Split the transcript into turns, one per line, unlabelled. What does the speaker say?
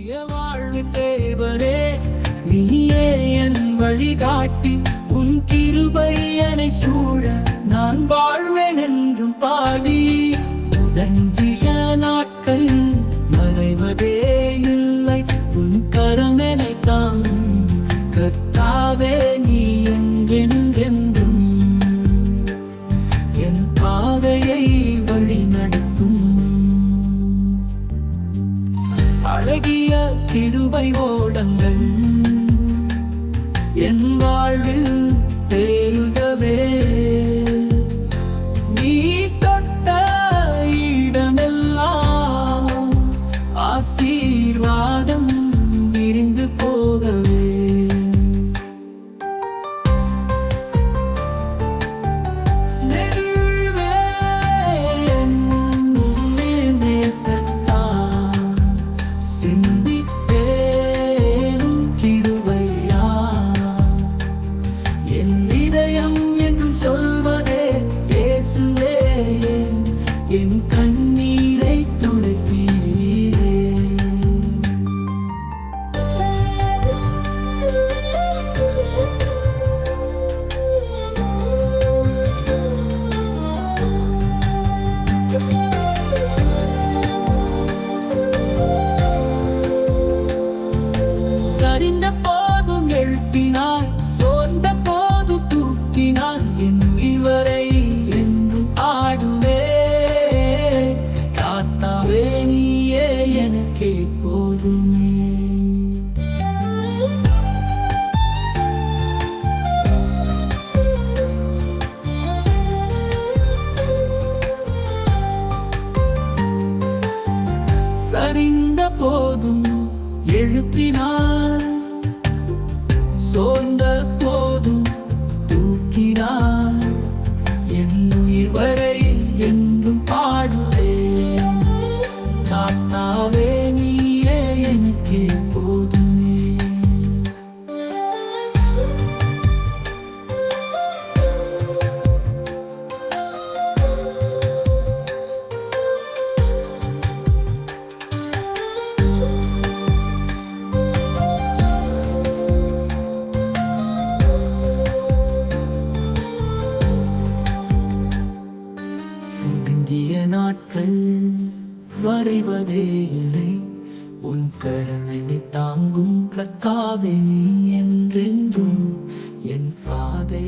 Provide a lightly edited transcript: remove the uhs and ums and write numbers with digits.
நித்திய வாழ்வு தேவரே, நீயே என் வழிகாட்டி. உன் கிருபை என்னை சூழ நான் வாழ்வேன் என்றும் பாடி. உதங்கிய நாட்கள் மறைவதே இல்லை, உன் கரமெனை தாங்கும் கர்த்தாவே, நீ என்றென்றும் என் பாதையை வழி நடத்தும். அழகிய கிருபை ஓடங்கள் என் வாழ்வில் தேறுகவே, நீ தொட்ட இடமெல்லாம் ஆசீர்வாதம் விரிந்து போகவே. சிந்தித்தேனும் கிருபையா என் இதயம் என்றும் சொல்வதே, இயேசுவே என் கண்ணீரை துடைத்தீரே. சரிந்த போதும் எழுப்பினாய், சோர்ந்த போதும் தூக்கினாய், என் உயிரை என்றும் ஆடுவே. காத்தாவே நீயே எனக்கே போதுமே. சரிந்த போதும் எழுப்பினார், சோர்ந்த போதும் தூக்கினார், என் உயிர் வரை என்றும் பாடுவேன். காத்தாவே நீயே எனக்கே போதுமே. ஒடுங்கிய நாட்கள் வரைவதே இல்லை, உன் கருணை தாங்கும் கர்த்தாவே, என்றென்றும் என் பாதை